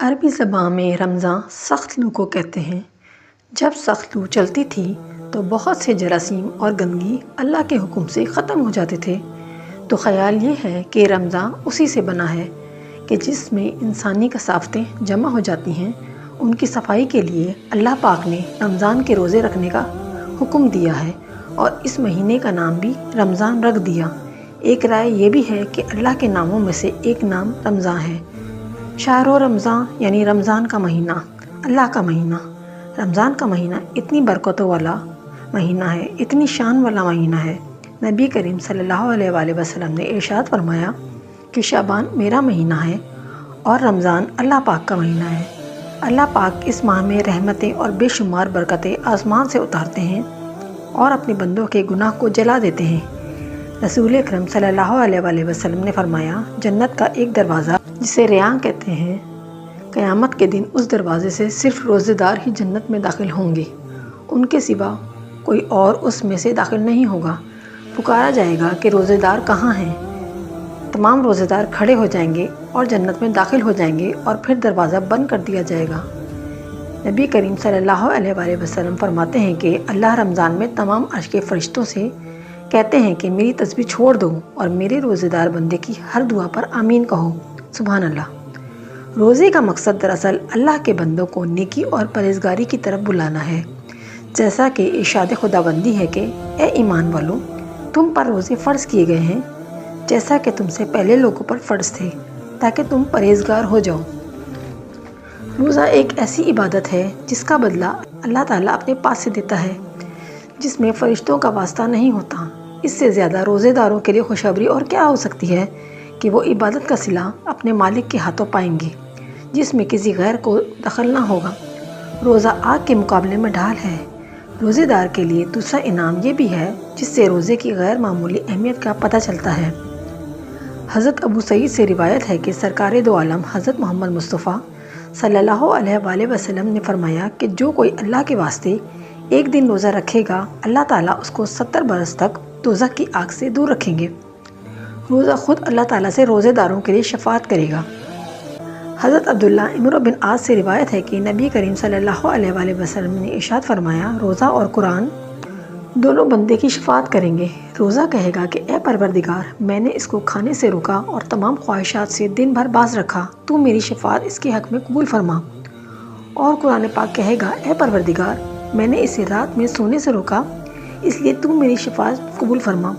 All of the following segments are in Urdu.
عربی زبان میں رمضان سخت لو کو کہتے ہیں۔ جب سخت لو چلتی تھی تو بہت سے جراثیم اور گندگی اللہ کے حکم سے ختم ہو جاتے تھے۔ تو خیال یہ ہے کہ رمضان اسی سے بنا ہے کہ جس میں انسانی کثافتیں جمع ہو جاتی ہیں، ان کی صفائی کے لیے اللہ پاک نے رمضان کے روزے رکھنے کا حکم دیا ہے اور اس مہینے کا نام بھی رمضان رکھ دیا۔ ایک رائے یہ بھی ہے کہ اللہ کے ناموں میں سے ایک نام رمضان ہے۔ شہر و رمضان یعنی رمضان کا مہینہ، اللہ کا مہینہ۔ رمضان کا مہینہ اتنی برکتوں والا مہینہ ہے، اتنی شان والا مہینہ ہے۔ نبی کریم صلی اللہ علیہ وآلہ وسلم نے ارشاد فرمایا کہ شعبان میرا مہینہ ہے اور رمضان اللہ پاک کا مہینہ ہے۔ اللہ پاک اس ماہ میں رحمتیں اور بے شمار برکتیں آسمان سے اتارتے ہیں اور اپنے بندوں کے گناہ کو جلا دیتے ہیں۔ رسول اکرم صلی اللہ علیہ وآلہ وسلم نے فرمایا، جنت کا ایک دروازہ جسے ریان کہتے ہیں، قیامت کے دن اس دروازے سے صرف روزے دار ہی جنت میں داخل ہوں گے، ان کے سوا کوئی اور اس میں سے داخل نہیں ہوگا۔ پکارا جائے گا کہ روزے دار کہاں ہیں؟ تمام روزے دار کھڑے ہو جائیں گے اور جنت میں داخل ہو جائیں گے اور پھر دروازہ بند کر دیا جائے گا۔ نبی کریم صلی اللہ علیہ وآلہ وسلم فرماتے ہیں کہ اللہ رمضان میں تمام عرش کے فرشتوں سے کہتے ہیں کہ میری تسبیح چھوڑ دو اور میرے روزے دار بندے کی ہر دعا پر آمین کہو۔ سبحان اللہ۔ روزے کا مقصد دراصل اللہ کے بندوں کو نیکی اور پرہیزگاری کی طرف بلانا ہے، جیسا کہ ارشاد خداوندی ہے کہ اے ایمان والو، تم پر روزے فرض کیے گئے ہیں جیسا کہ تم سے پہلے لوگوں پر فرض تھے، تاکہ تم پرہیزگار ہو جاؤ۔ روزہ ایک ایسی عبادت ہے جس کا بدلہ اللہ تعالیٰ اپنے پاس سے دیتا ہے، جس میں فرشتوں کا واسطہ نہیں ہوتا۔ اس سے زیادہ روزے داروں کے لیے خوشخبری اور کیا ہو سکتی ہے کہ وہ عبادت کا صلہ اپنے مالک کے ہاتھوں پائیں گے، جس میں کسی غیر کو دخل نہ ہوگا۔ روزہ آگ کے مقابلے میں ڈھال ہے۔ روزے دار کے لیے دوسرا انعام یہ بھی ہے جس سے روزے کی غیر معمولی اہمیت کا پتہ چلتا ہے۔ حضرت ابو سعید سے روایت ہے کہ سرکار دو عالم حضرت محمد مصطفیٰ صلی اللہ علیہ وآلہ وسلم نے فرمایا کہ جو کوئی اللہ کے واسطے ایک دن روزہ رکھے گا، اللہ تعالیٰ اس کو 70 برس تک دوزخ کی آگ سے دور رکھیں گے۔ روزہ خود اللہ تعالیٰ سے روزے داروں کے لیے شفاعت کرے گا۔ حضرت عبداللہ عمرو بن عاص سے روایت ہے کہ نبی کریم صلی اللہ علیہ وآلہ وسلم نے ارشاد فرمایا، روزہ اور قرآن دونوں بندے کی شفاعت کریں گے۔ روزہ کہے گا کہ اے پروردگار، میں نے اس کو کھانے سے روکا اور تمام خواہشات سے دن بھر باز رکھا، تو میری شفاعت اس کے حق میں قبول فرما۔ اور قرآن پاک کہے گا، اے پروردگار، میں نے اسے رات میں سونے سے روکا، اس لیے تو میری شفاعت قبول فرما۔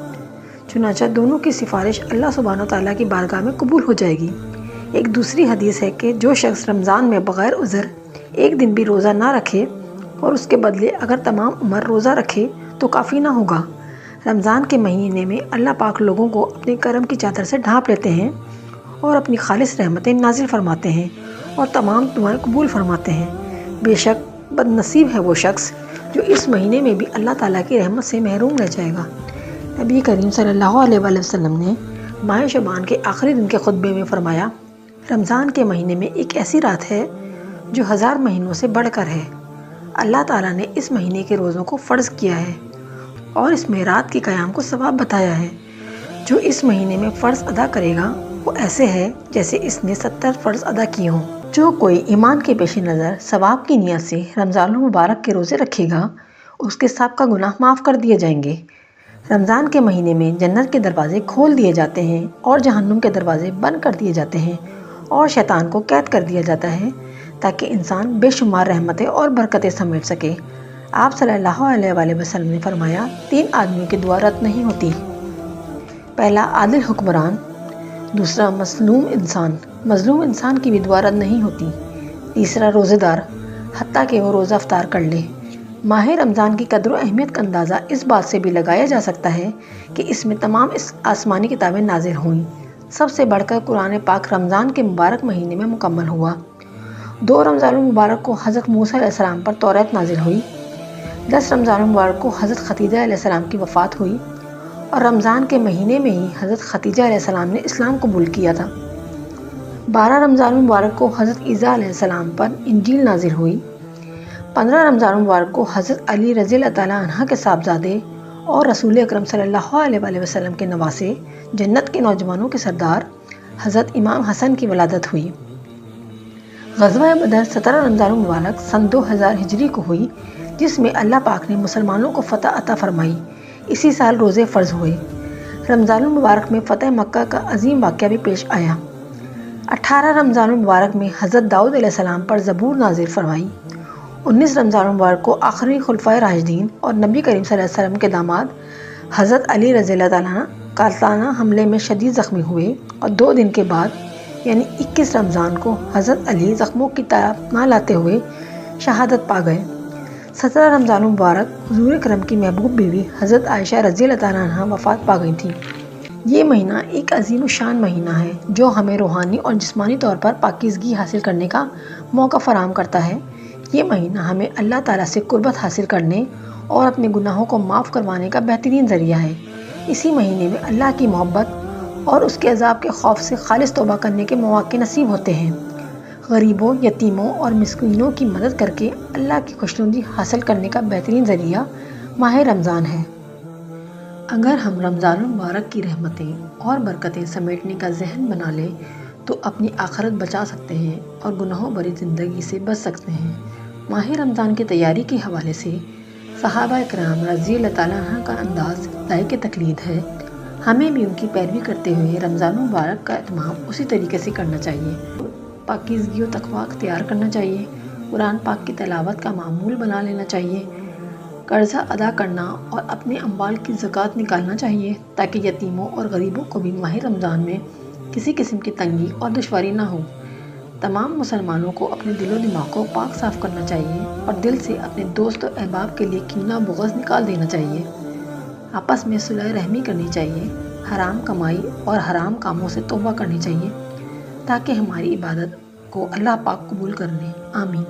چنانچہ دونوں کی سفارش اللہ سبحانہ و تعالیٰ کی بارگاہ میں قبول ہو جائے گی۔ ایک دوسری حدیث ہے کہ جو شخص رمضان میں بغیر عذر ایک دن بھی روزہ نہ رکھے اور اس کے بدلے اگر تمام عمر روزہ رکھے تو کافی نہ ہوگا۔ رمضان کے مہینے میں اللہ پاک لوگوں کو اپنے کرم کی چادر سے ڈھانپ لیتے ہیں اور اپنی خالص رحمتیں نازل فرماتے ہیں اور تمام دعائیں قبول فرماتے ہیں۔ بے شک بد نصیب ہے وہ شخص جو اس مہینے میں بھی اللہ تعالیٰ کی رحمت سے محروم رہ جائے گا۔ نبی کریم صلی اللہ علیہ وآلہ وسلم نے ماہ شعبان کے آخری دن کے خطبے میں فرمایا، رمضان کے مہینے میں ایک ایسی رات ہے جو 1000 مہینوں سے بڑھ کر ہے۔ اللہ تعالیٰ نے اس مہینے کے روزوں کو فرض کیا ہے اور اس میں رات کے قیام کو ثواب بتایا ہے۔ جو اس مہینے میں فرض ادا کرے گا وہ ایسے ہے جیسے اس نے 70 فرض ادا کیے ہوں۔ جو کوئی ایمان کے پیش نظر ثواب کی نیت سے رمضان المبارک کے روزے رکھے گا، اس کے سابقہ گناہ معاف کر دیے جائیں گے۔ رمضان کے مہینے میں جنت کے دروازے کھول دیے جاتے ہیں اور جہنم کے دروازے بند کر دیے جاتے ہیں اور شیطان کو قید کر دیا جاتا ہے تاکہ انسان بے شمار رحمتیں اور برکتیں سمیٹ سکے۔ آپ صلی اللہ علیہ وآلہ وسلم نے فرمایا، 3 آدمیوں کی دعا رد نہیں ہوتی۔ پہلا عادل حکمران، دوسرا مظلوم انسان کی بھی دعا رد نہیں ہوتی، تیسرا روزے دار حتیٰ کہ وہ روزہ افطار کر لے۔ ماہ رمضان کی قدر و اہمیت کا اندازہ اس بات سے بھی لگایا جا سکتا ہے کہ اس میں تمام آسمانی کتابیں نازل ہوئیں۔ سب سے بڑھ کر قرآن پاک رمضان کے مبارک مہینے میں مکمل ہوا۔ 2 رمضان المبارک کو حضرت موسیٰ علیہ السلام پر توریت نازل ہوئی، 10 رمضان المبارک کو حضرت خدیجہ علیہ السلام کی وفات ہوئی اور رمضان کے مہینے میں ہی حضرت خدیجہ علیہ السلام نے اسلام قبول کیا تھا۔ 12 رمضان المبارک کو حضرت عیسیٰ علیہ السلام پر انجیل نازل ہوئی۔ 15 رمضان المبارک کو حضرت علی رضی اللہ تعالیٰ عنہ کے صاحبزادے اور رسول اکرم صلی اللہ علیہ وآلہ وسلم کے نواسے، جنت کے نوجوانوں کے سردار حضرت امام حسن کی ولادت ہوئی۔ غزوہ بدر 17 رمضان المبارک سن 2000 ہجری کو ہوئی، جس میں اللہ پاک نے مسلمانوں کو فتح عطا فرمائی۔ اسی سال روزے فرض ہوئے۔ رمضان المبارک میں فتح مکہ کا عظیم واقعہ بھی پیش آیا۔ 18 رمضان المبارک میں حضرت داؤد علیہ السلام پر زبور نازل فرمائی۔ 19 رمضان المبارک کو آخری خلفائے راشدین اور نبی کریم صلی اللہ علیہ وسلم کے داماد حضرت علی رضی اللہ تعالیٰ عنہ قاتلانہ حملے میں شدید زخمی ہوئے، اور 2 دن کے بعد یعنی 21 رمضان کو حضرت علی زخموں کی طرف نہ لاتے ہوئے شہادت پا گئے۔ 17 رمضان المبارک حضور اکرم کی محبوب بیوی حضرت عائشہ رضی اللہ تعالیٰ عنہ وفات پا گئی تھیں۔ یہ مہینہ ایک عظیم الشان مہینہ ہے جو ہمیں روحانی اور جسمانی طور پر پاکیزگی حاصل کرنے کا موقع فراہم کرتا ہے۔ یہ مہینہ ہمیں اللہ تعالیٰ سے قربت حاصل کرنے اور اپنے گناہوں کو معاف کروانے کا بہترین ذریعہ ہے۔ اسی مہینے میں اللہ کی محبت اور اس کے عذاب کے خوف سے خالص توبہ کرنے کے مواقع نصیب ہوتے ہیں۔ غریبوں، یتیموں اور مسکینوں کی مدد کر کے اللہ کی خوشنودی حاصل کرنے کا بہترین ذریعہ ماہ رمضان ہے۔ اگر ہم رمضان المبارک کی رحمتیں اور برکتیں سمیٹنے کا ذہن بنا لیں تو اپنی آخرت بچا سکتے ہیں اور گناہوں بھری زندگی سے بچ سکتے ہیں۔ ماہ رمضان کی تیاری کے حوالے سے صحابہ کرام رضی اللہ تعالیٰ عنہ کا انداز لائق تقلید ہے۔ ہمیں بھی ان کی پیروی کرتے ہوئے رمضان المبارک کا اہتمام اسی طریقے سے کرنا چاہیے۔ پاکیزگی و تقویٰ اختیار کرنا چاہیے، قرآن پاک کی تلاوت کا معمول بنا لینا چاہیے، قرضہ ادا کرنا اور اپنے اموال کی زکوٰۃ نکالنا چاہیے تاکہ یتیموں اور غریبوں کو بھی ماہ رمضان میں کسی قسم کی تنگی اور دشواری نہ ہو۔ تمام مسلمانوں کو اپنے دل و دماغ کو پاک صاف کرنا چاہیے اور دل سے اپنے دوست و احباب کے لیے کینہ بغض نکال دینا چاہیے۔ آپس میں صلح رحمی کرنی چاہیے، حرام کمائی اور حرام کاموں سے توبہ کرنی چاہیے تاکہ ہماری عبادت کو اللہ پاک قبول کر لیں۔ آمین۔